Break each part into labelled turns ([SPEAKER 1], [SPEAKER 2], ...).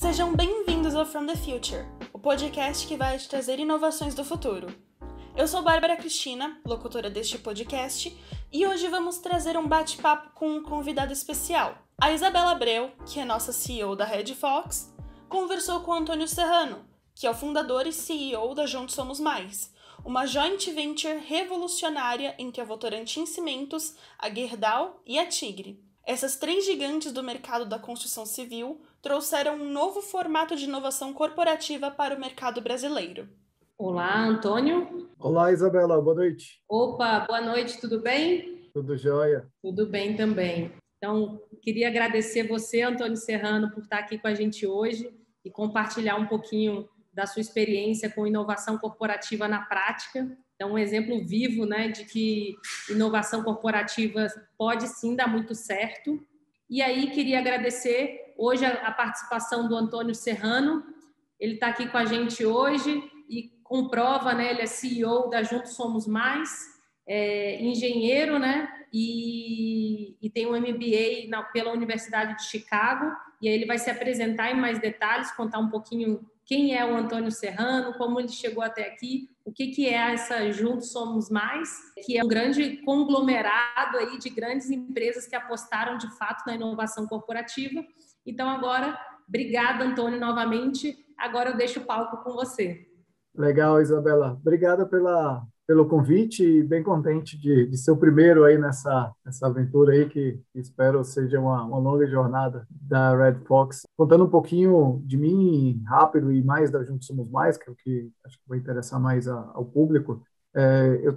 [SPEAKER 1] Sejam bem-vindos ao From the Future, o podcast que vai te trazer inovações do futuro. Eu sou Bárbara Cristina, locutora deste podcast, e hoje vamos trazer um bate-papo com um convidado especial. A Isabela Abreu, que é nossa CEO da Red Fox, conversou com o Antônio Serrano, que é o fundador e CEO da Juntos Somos Mais, uma joint venture revolucionária entre a Votorantim Cimentos, a Gerdau e a Tigre. Essas três gigantes do mercado da construção civil trouxeram um novo formato de inovação corporativa para o mercado brasileiro.
[SPEAKER 2] Olá, Antônio.
[SPEAKER 3] Olá, Isabela, boa noite.
[SPEAKER 2] Opa, boa noite, tudo bem?
[SPEAKER 3] Tudo jóia?
[SPEAKER 2] Tudo bem também. Então, queria agradecer você, Antônio Serrano, por estar aqui com a gente hoje e compartilhar um pouquinho da sua experiência com inovação corporativa na prática. Então, um exemplo vivo, né, de que inovação corporativa pode sim dar muito certo. E aí, queria agradecer hoje a participação do Antônio Serrano. Ele está aqui com a gente hoje e comprova, né, ele é CEO da Juntos Somos Mais, engenheiro, né, e tem um MBA pela Universidade de Chicago, e aí ele vai se apresentar em mais detalhes, contar um pouquinho quem é o Antônio Serrano, como ele chegou até aqui, o que é essa Juntos Somos Mais, que é um grande conglomerado aí de grandes empresas que apostaram de fato na inovação corporativa. Então agora, obrigada, Antônio, novamente. Agora eu deixo o palco com você.
[SPEAKER 3] Legal, Isabela. Obrigada pelo convite e bem contente de ser o primeiro aí nessa aventura aí, que espero seja uma longa jornada da Red Fox. Contando um pouquinho de mim, rápido, e mais da Juntos Somos Mais, que é o que acho que vai interessar mais ao público. Eu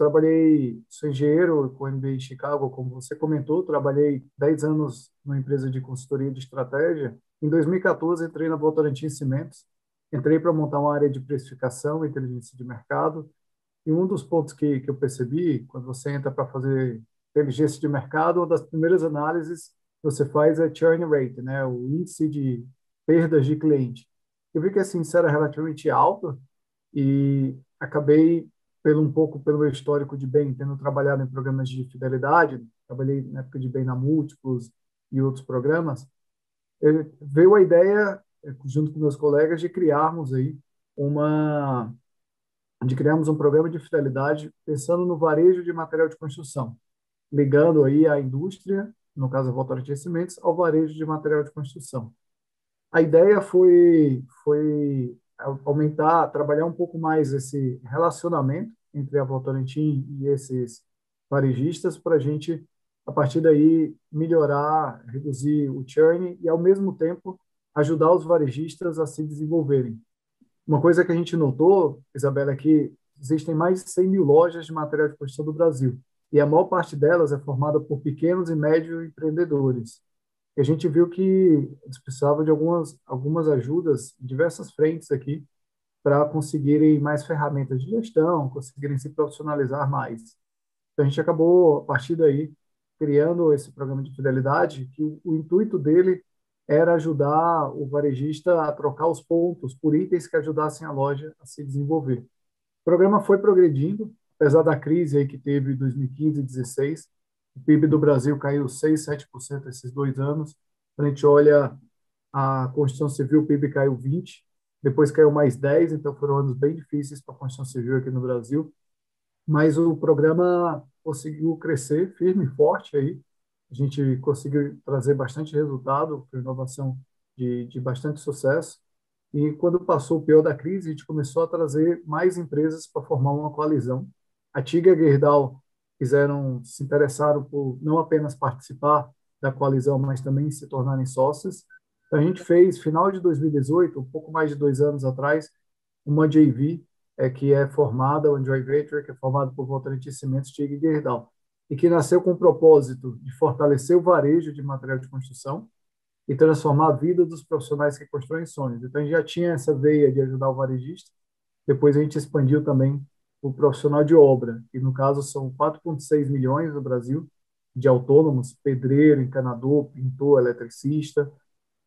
[SPEAKER 3] sou engenheiro com MBA em Chicago, como você comentou, trabalhei 10 anos numa empresa de consultoria de estratégia. Em 2014, entrei na Votorantim Cimentos. Entrei para montar uma área de precificação e inteligência de mercado. E um dos pontos que eu percebi, quando você entra para fazer inteligência de mercado, uma das primeiras análises que você faz é churn rate, né? O índice de perdas de cliente. Eu vi que assim, isso era relativamente alto e acabei, um pouco pelo meu histórico de bem, tendo trabalhado em programas de fidelidade, trabalhei na época de bem na Múltiplos e outros programas, veio a ideia, junto com meus colegas, de criarmos um programa de fidelidade pensando no varejo de material de construção, ligando aí a indústria, no caso a Votorantim Cimentos, ao varejo de material de construção. A ideia foi aumentar, trabalhar um pouco mais esse relacionamento entre a Votorantim e esses varejistas para a gente, a partir daí, melhorar, reduzir o churn e, ao mesmo tempo, ajudar os varejistas a se desenvolverem. Uma coisa que a gente notou, Isabela, é que existem mais de 100 mil lojas de material de construção do Brasil, e a maior parte delas é formada por pequenos e médios empreendedores. E a gente viu que eles precisavam de algumas ajudas em diversas frentes aqui para conseguirem mais ferramentas de gestão, conseguirem se profissionalizar mais. Então, a gente acabou, a partir daí, criando esse programa de fidelidade, que o intuito dele era ajudar o varejista a trocar os pontos por itens que ajudassem a loja a se desenvolver. O programa foi progredindo, apesar da crise aí que teve em 2015 e 2016. O PIB do Brasil caiu 6, 7% esses 2 anos. Quando a gente olha a construção civil, o PIB caiu 20%, depois caiu mais 10%, então foram anos bem difíceis para a construção civil aqui no Brasil. Mas o programa conseguiu crescer firme e forte aí. A gente conseguiu trazer bastante resultado, foi inovação de bastante sucesso. E quando passou o pior da crise, a gente começou a trazer mais empresas para formar uma coalizão. A Tigre e a Gerdau se interessaram por não apenas participar da coalizão, mas também se tornarem sócias. Então, a gente fez, final de 2018, um pouco mais de 2 anos atrás, uma JV, que é formada, uma joint venture, que é formada por Votorantim Cimentos, Tigre e Gerdau, e que nasceu com o propósito de fortalecer o varejo de material de construção e transformar a vida dos profissionais que constroem sonhos. Então, a gente já tinha essa veia de ajudar o varejista, depois a gente expandiu também o profissional de obra, que no caso são 4,6 milhões no Brasil de autônomos, pedreiro, encanador, pintor, eletricista,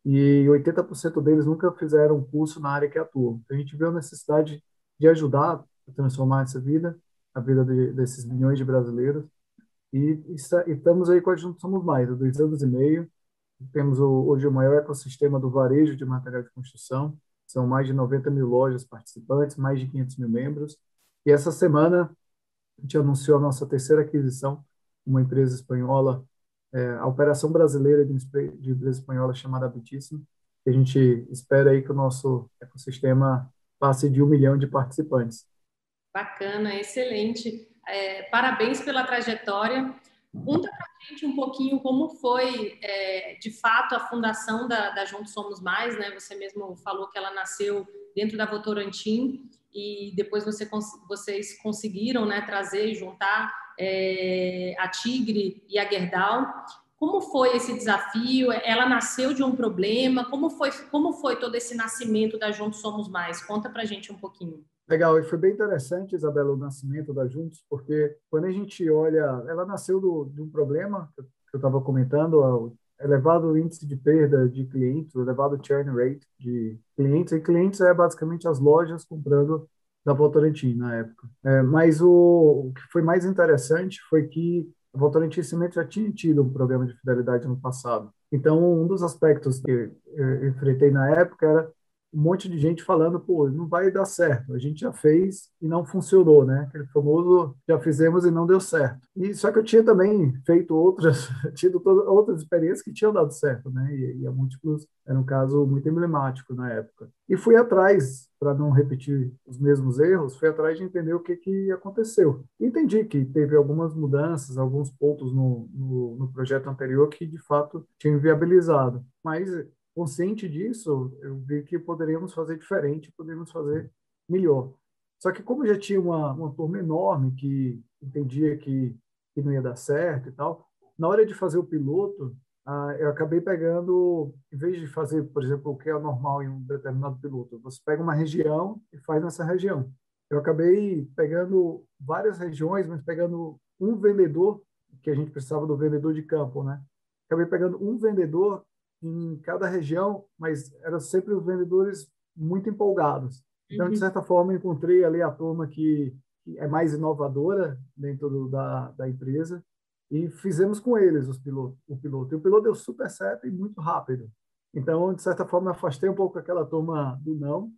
[SPEAKER 3] e 80% deles nunca fizeram um curso na área que atuam. Então, a gente viu a necessidade de ajudar a transformar essa vida, a vida desses milhões de brasileiros, e estamos aí com a Juntos Somos Mais, há 2 anos e meio, Temos hoje o maior ecossistema do varejo de material de construção. São mais de 90 mil lojas participantes, mais de 500 mil membros. E essa semana a gente anunciou a nossa terceira aquisição, uma empresa espanhola, a operação brasileira de empresa espanhola chamada Habitíssimo, que a gente espera aí que o nosso ecossistema passe de 1 milhão de participantes.
[SPEAKER 2] Bacana, excelente. Parabéns pela trajetória. Conta para a gente um pouquinho como foi, de fato, a fundação da Juntos Somos Mais, né? Você mesmo falou que ela nasceu dentro da Votorantim e depois vocês conseguiram, né, trazer e juntar a Tigre e a Gerdau. Como foi esse desafio? Ela nasceu de um problema? Como foi todo esse nascimento da Juntos Somos Mais? Conta para a gente um pouquinho.
[SPEAKER 3] Legal, e foi bem interessante, Isabela, o nascimento da Juntos, porque quando a gente olha, ela nasceu de um problema que eu estava comentando, o elevado índice de perda de clientes, o elevado churn rate de clientes, e clientes é basicamente as lojas comprando da Votorantim na época. Mas o que foi mais interessante foi que a Votorantim Cimentos já tinha tido um programa de fidelidade no passado. Então, um dos aspectos que eu enfrentei na época era um monte de gente falando, pô, não vai dar certo. A gente já fez e não funcionou, né? Aquele famoso já fizemos e não deu certo. E só que eu tinha também feito tido outras experiências que tinham dado certo, né? E a Múltiplos era um caso muito emblemático na época. E fui atrás, para não repetir os mesmos erros, fui atrás de entender o que aconteceu. Entendi que teve algumas mudanças, alguns pontos no projeto anterior que, de fato, tinham inviabilizado. Mas consciente disso, eu vi que poderíamos fazer diferente, poderíamos fazer melhor. Só que como já tinha uma turma enorme que entendia que não ia dar certo e tal, na hora de fazer o piloto, eu acabei pegando, em vez de fazer, por exemplo, o que é normal em um determinado piloto, você pega uma região e faz nessa região. Eu acabei pegando várias regiões, mas pegando um vendedor, que a gente precisava do vendedor de campo, né? Acabei pegando um vendedor em cada região, mas eram sempre os vendedores muito empolgados. Então, de certa forma, encontrei ali a turma que é mais inovadora dentro da empresa e fizemos com eles o piloto. E o piloto deu super certo e muito rápido. Então, de certa forma, afastei um pouco aquela turma do não,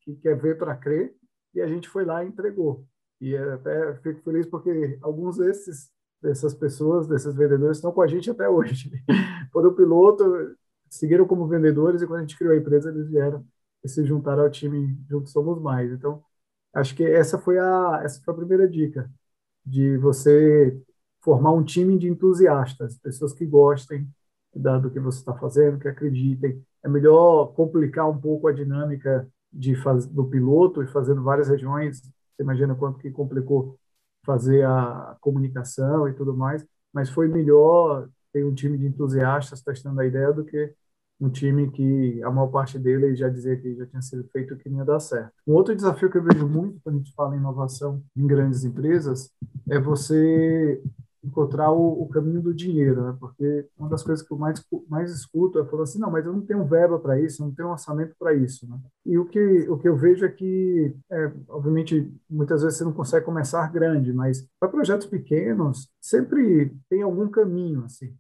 [SPEAKER 3] que quer ver para crer, e a gente foi lá e entregou. E até fico feliz porque alguns dessas pessoas, desses vendedores, estão com a gente até hoje. Foram piloto, seguiram como vendedores e quando a gente criou a empresa, eles vieram e se juntaram ao time Juntos Somos Mais. Então, acho que essa foi a primeira dica, de você formar um time de entusiastas, pessoas que gostem do que você está fazendo, que acreditem. É melhor complicar um pouco a dinâmica do piloto e fazendo várias regiões. Você imagina quanto que complicou fazer a comunicação e tudo mais, mas foi melhor ter um time de entusiastas testando a ideia do que um time que a maior parte dele já dizia que já tinha sido feito que não ia dar certo. Um outro desafio que eu vejo muito quando a gente fala em inovação em grandes empresas é você encontrar o caminho do dinheiro, né? Porque uma das coisas que eu mais escuto é falar assim, não, mas eu não tenho verba para isso, eu não tenho orçamento para isso, né? E o que eu vejo é que, obviamente, muitas vezes você não consegue começar grande, mas para projetos pequenos, sempre tem algum caminho, assim.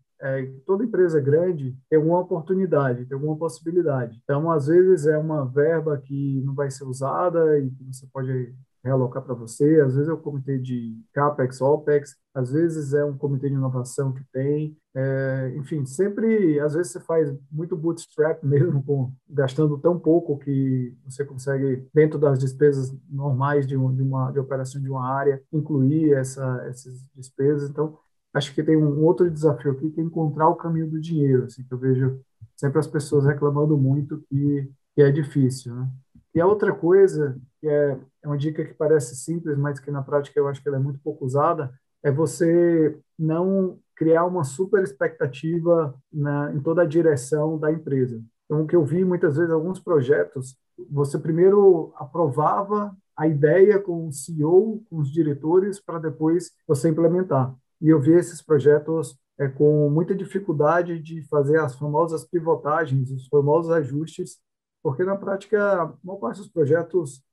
[SPEAKER 3] Toda empresa grande tem alguma oportunidade, tem alguma possibilidade. Então, às vezes, é uma verba que não vai ser usada e que você pode realocar para você. Às vezes, é um comitê de CAPEX, OPEX. Às vezes, é um comitê de inovação que tem. Enfim, sempre, às vezes, você faz muito bootstrap mesmo, gastando tão pouco que você consegue, dentro das despesas normais de operação de uma área, incluir essas despesas. Então, acho que tem um outro desafio aqui, que é encontrar o caminho do dinheiro, assim, que eu vejo sempre as pessoas reclamando muito que é difícil, né? E a outra coisa, que é uma dica que parece simples, mas que na prática eu acho que ela é muito pouco usada, é você não criar uma super expectativa em toda a direção da empresa. Então, o que eu vi muitas vezes, alguns projetos, você primeiro aprovava a ideia com o CEO, com os diretores, para depois você implementar. E eu vi esses projetos com muita dificuldade de fazer as famosas pivotagens, os famosos ajustes, porque na prática, a maior parte dos projetos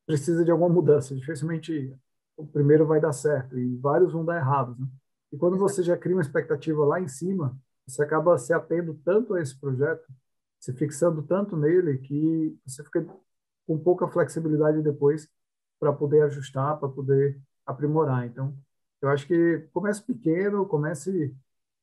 [SPEAKER 3] precisa de alguma mudança. Dificilmente o primeiro vai dar certo e vários vão dar errados, né? E quando você já cria uma expectativa lá em cima, você acaba se atendo tanto a esse projeto, se fixando tanto nele, que você fica com pouca flexibilidade depois para poder ajustar, para poder aprimorar. Então, eu acho que comece pequeno, comece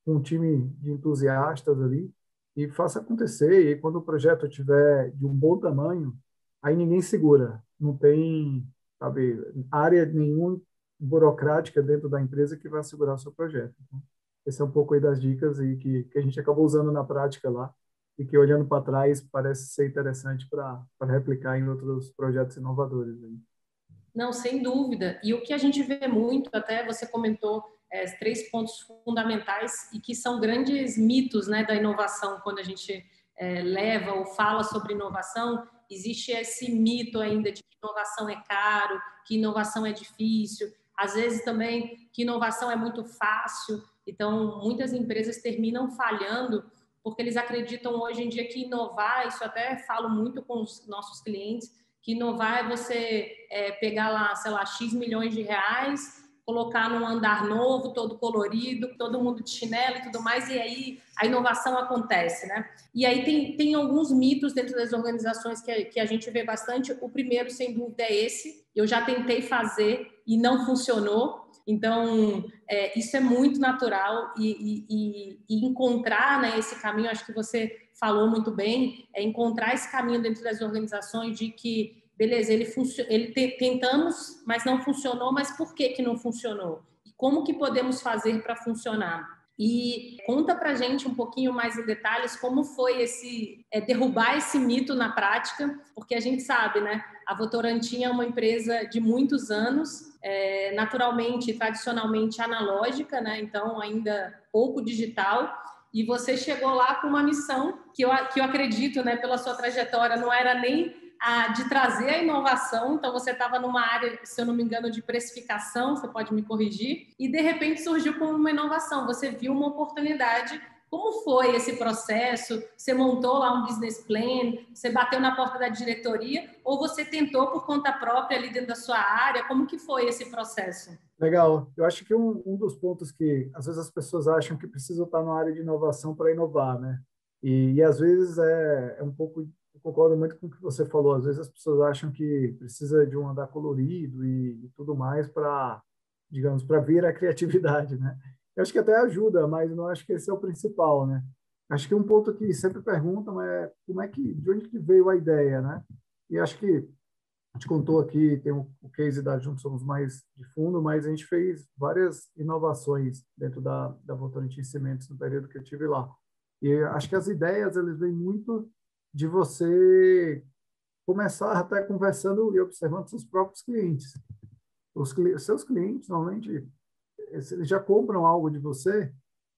[SPEAKER 3] com um time de entusiastas ali e faça acontecer. E quando o projeto tiver de um bom tamanho, aí ninguém segura. Não tem, sabe, área nenhuma burocrática dentro da empresa que vai segurar o seu projeto. Então, esse é um pouco aí das dicas e que a gente acabou usando na prática lá e que, olhando para trás, parece ser interessante para replicar em outros projetos inovadores aí.
[SPEAKER 2] Não, sem dúvida. E o que a gente vê muito, até você comentou, três pontos fundamentais e que são grandes mitos, né, da inovação. Quando a gente leva ou fala sobre inovação, existe esse mito ainda de que inovação é caro, que inovação é difícil, às vezes também que inovação é muito fácil. Então, muitas empresas terminam falhando porque eles acreditam hoje em dia que inovar, isso até falo muito com os nossos clientes, que inovar é você pegar lá, sei lá, X milhões de reais, colocar num andar novo, todo colorido, todo mundo de chinelo e tudo mais, e aí a inovação acontece, né? E aí tem alguns mitos dentro das organizações que a gente vê bastante. O primeiro, sem dúvida, é esse. Eu já tentei fazer e não funcionou. Então, isso é muito natural e encontrar, né, esse caminho, acho que você falou muito bem, é encontrar esse caminho dentro das organizações de que, beleza, tentamos, mas não funcionou, mas por que não funcionou? E como que podemos fazer para funcionar? E conta pra gente um pouquinho mais em detalhes como foi derrubar esse mito na prática, porque a gente sabe, né? A Votorantim é uma empresa de muitos anos, naturalmente, tradicionalmente analógica, né? Então ainda pouco digital. E você chegou lá com uma missão que eu acredito, né, pela sua trajetória, não era nem de trazer a inovação. Então você estava numa área, se eu não me engano, de precificação, você pode me corrigir, e de repente surgiu como uma inovação, você viu uma oportunidade. Como foi esse processo? Você montou lá um business plan, você bateu na porta da diretoria ou você tentou por conta própria ali dentro da sua área? Como que foi esse processo?
[SPEAKER 3] Legal. Eu acho que um dos pontos que às vezes as pessoas acham que precisam estar na área de inovação para inovar, né? E às vezes é um pouco, eu concordo muito com o que você falou, às vezes as pessoas acham que precisa de um andar colorido e tudo mais para, digamos, para vir a criatividade, né? Eu acho que até ajuda, mas não acho que esse é o principal, né? Acho que um ponto que sempre perguntam é de onde que veio a ideia, né? E acho que a gente contou aqui, tem o case da Juntos Somos Mais de fundo, mas a gente fez várias inovações dentro da Votorantim Cimentos no período que eu tive lá. E acho que as ideias, eles vêm muito de você começar até conversando e observando seus próprios clientes. Seus clientes, normalmente, eles já compram algo de você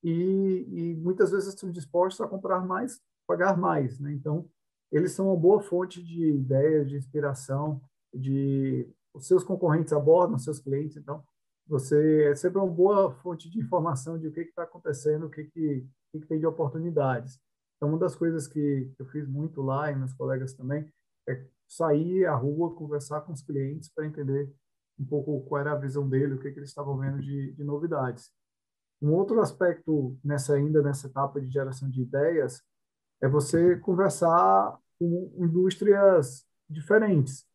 [SPEAKER 3] e muitas vezes estão dispostos a comprar mais, pagar mais, né? Então, eles são uma boa fonte de ideias, de inspiração, de os seus concorrentes abordam seus clientes, então você é sempre uma boa fonte de informação de o que está acontecendo, o que tem de oportunidades. Então, uma das coisas que eu fiz muito lá e meus colegas também é sair à rua, conversar com os clientes para entender um pouco qual era a visão dele, o que eles estavam vendo de novidades. Um outro aspecto ainda nessa etapa de geração de ideias é você conversar com indústrias diferentes.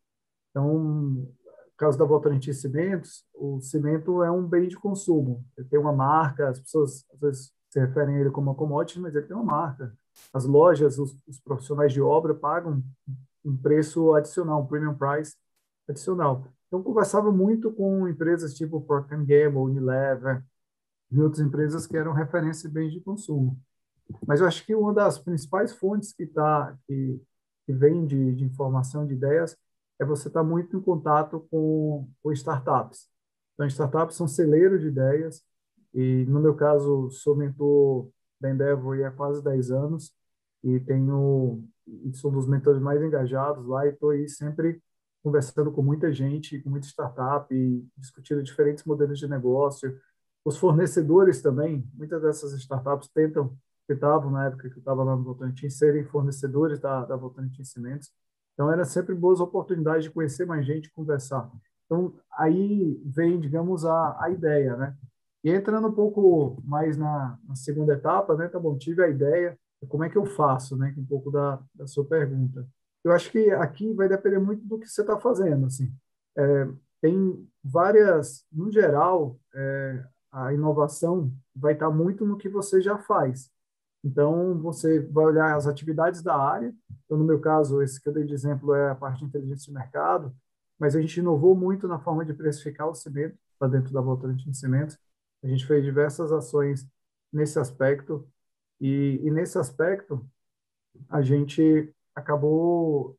[SPEAKER 3] Então, no caso da Votorantim Cimentos, o cimento é um bem de consumo. Ele tem uma marca, as pessoas às vezes se referem a ele como uma commodity, mas ele tem uma marca. As lojas, os profissionais de obra pagam um preço adicional, um premium price adicional. Então, conversava muito com empresas tipo Procter Gamble, Unilever e outras empresas que eram referência em bens de consumo. Mas eu acho que uma das principais fontes que vem de informação, de ideias, é você estar muito em contato com startups. Então, startups são celeiros de ideias, e no meu caso, sou mentor da Endeavor há quase 10 anos, e sou um dos mentores mais engajados lá, e estou aí sempre conversando com muita gente, com muita startup, e discutindo diferentes modelos de negócio. Os fornecedores também, muitas dessas startups tentavam, na época que eu estava lá no Votorantim, serem fornecedores da Votorantim Cimentos. Então, era sempre boas oportunidades de conhecer mais gente, conversar. Então, aí vem, digamos, a ideia, né? E entrando um pouco mais na segunda etapa, né, tá bom, tive a ideia, como é que eu faço, né, que é um pouco da sua pergunta. Eu acho que aqui vai depender muito do que você está fazendo, assim. É, tem várias, no geral, a inovação vai estar muito no que você já faz. Então, você vai olhar as atividades da área. Então, no meu caso, esse que eu dei de exemplo é a parte de inteligência de mercado, mas a gente inovou muito na forma de precificar o cimento para dentro da Votorantim de Cimentos. A gente fez diversas ações nesse aspecto e nesse aspecto a gente acabou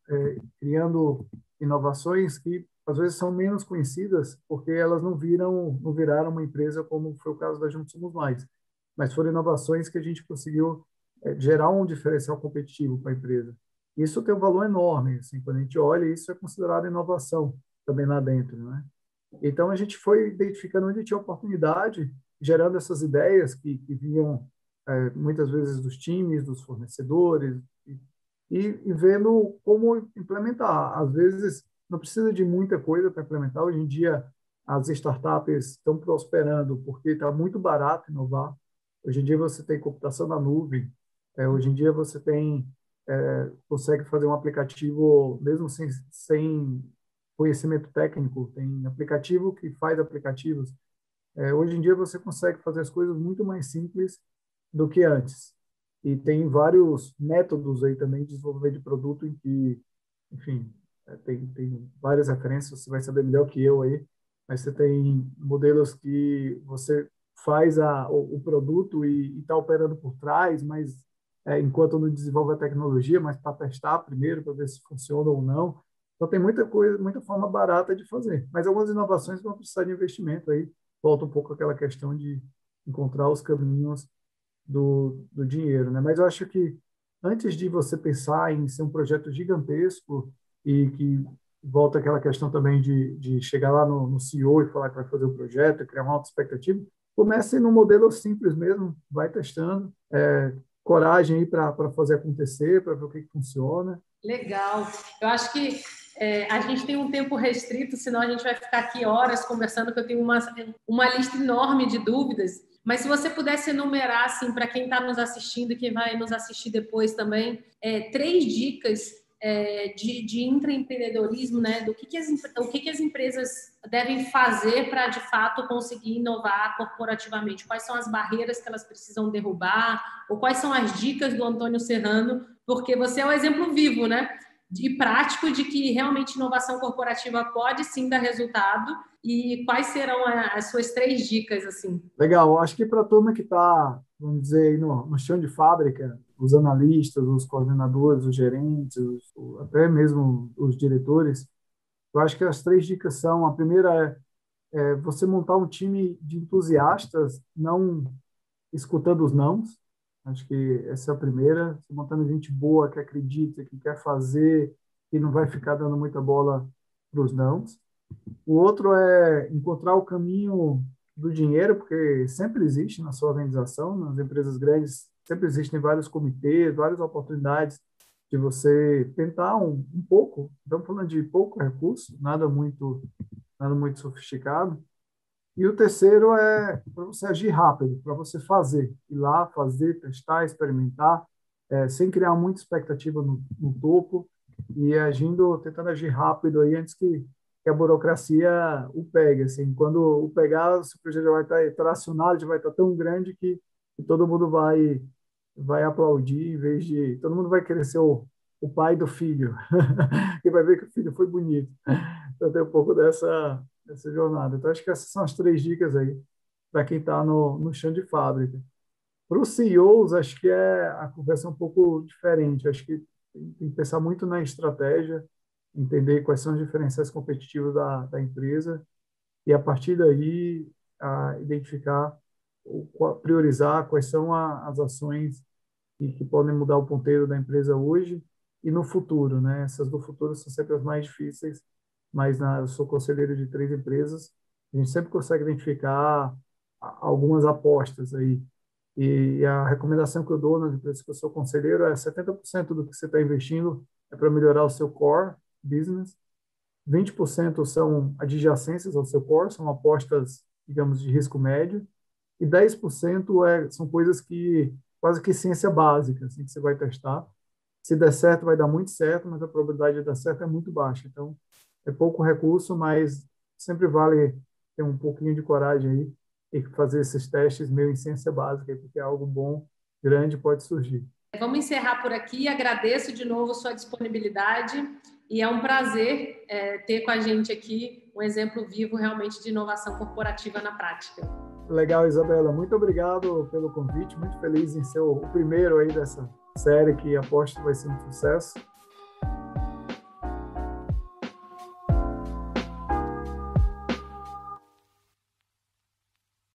[SPEAKER 3] criando inovações que às vezes são menos conhecidas porque elas não viraram uma empresa como foi o caso da Juntos Somos Mais, mas foram inovações que a gente conseguiu gerar um diferencial competitivo para a empresa. Isso tem um valor enorme, assim, quando a gente olha, isso é considerado inovação também lá dentro, né? Então a gente foi identificando onde tinha oportunidade, gerando essas ideias que vinham muitas vezes dos times, dos fornecedores, e vendo como implementar. Às vezes, não precisa de muita coisa para implementar. Hoje em dia, as startups estão prosperando porque está muito barato inovar. Hoje em dia, você tem computação na nuvem. Hoje em dia, você consegue fazer um aplicativo mesmo sem conhecimento técnico. Tem aplicativo que faz aplicativos. Hoje em dia, você consegue fazer as coisas muito mais simples do que antes. E tem vários métodos aí também de desenvolvimento de produto em que, enfim, tem várias referências, você vai saber melhor que eu aí, mas você tem modelos que você faz o produto e está operando por trás, mas enquanto não desenvolve a tecnologia, mas para testar primeiro, para ver se funciona ou não. Então tem muita coisa, muita forma barata de fazer, mas algumas inovações vão precisar de investimento aí. Volta um pouco àquela questão de encontrar os caminhos do dinheiro, né? Mas eu acho que antes de você pensar em ser um projeto gigantesco e que volta aquela questão também de chegar lá no CEO e falar que vai fazer o projeto, criar uma alta expectativa, comece no modelo simples mesmo, vai testando, coragem aí para fazer acontecer, para ver o que funciona.
[SPEAKER 2] Legal. Eu acho que a gente tem um tempo restrito, senão a gente vai ficar aqui horas conversando, que eu tenho uma lista enorme de dúvidas. Mas se você pudesse enumerar, assim, para quem está nos assistindo e quem vai nos assistir depois também, 3 dicas de intraempreendedorismo, né? O que as empresas devem fazer para, de fato, conseguir inovar corporativamente? Quais são as barreiras que elas precisam derrubar? Ou quais são as dicas do Antônio Serrano? Porque você é um exemplo vivo, né? E prático de que realmente inovação corporativa pode sim dar resultado. E quais serão as suas 3 dicas, assim?
[SPEAKER 3] Legal, acho que para a turma que está, vamos dizer, aí no chão de fábrica, os analistas, os coordenadores, os gerentes, até mesmo os diretores, eu acho que as 3 dicas são: a primeira é você montar um time de entusiastas, não escutando os nãos. Acho que essa é a primeira. Você montando gente boa, que acredita, que quer fazer, que não vai ficar dando muita bola para os nãos. O outro é encontrar o caminho do dinheiro, porque sempre existe na sua organização, nas empresas grandes, sempre existem vários comitês, várias oportunidades de você tentar um pouco. Estamos falando de pouco recurso, nada muito sofisticado. E o terceiro é para você agir rápido, para você fazer, ir lá, fazer, testar, experimentar, sem criar muita expectativa no topo e agindo, tentando agir rápido aí antes que a burocracia o pegue. Assim, quando o pegar, o projeto já vai estar tracionado, já vai estar tão grande que todo mundo vai aplaudir, em vez de todo mundo vai querer ser o pai do filho e vai ver que o filho foi bonito. Então tem um pouco dessa jornada. Então acho que essas são as 3 dicas aí para quem está no chão de fábrica. Para os CEOs, acho que a conversa é um pouco diferente. Acho que tem que pensar muito na estratégia, entender quais são os diferenciais competitivos da empresa e, a partir daí, identificar, priorizar quais são as ações que podem mudar o ponteiro da empresa hoje e no futuro, né? Essas do futuro são sempre as mais difíceis, mas eu sou conselheiro de 3 empresas, a gente sempre consegue identificar algumas apostas aí. E a recomendação que eu dou nas empresas que eu sou conselheiro é 70% do que você está investindo é para melhorar o seu core business, 20% são adjacências ao seu core, são apostas, digamos, de risco médio, e 10% são coisas que quase que ciência básica, assim, que você vai testar. Se der certo, vai dar muito certo, mas a probabilidade de dar certo é muito baixa. Então, é pouco recurso, mas sempre vale ter um pouquinho de coragem aí e fazer esses testes meio em ciência básica, porque algo bom, grande, pode surgir.
[SPEAKER 2] Vamos encerrar por aqui. Agradeço de novo a sua disponibilidade e é um prazer ter com a gente aqui um exemplo vivo realmente de inovação corporativa na prática.
[SPEAKER 3] Legal, Isabela. Muito obrigado pelo convite. Muito feliz em ser o primeiro aí dessa série que aposto que vai ser um sucesso.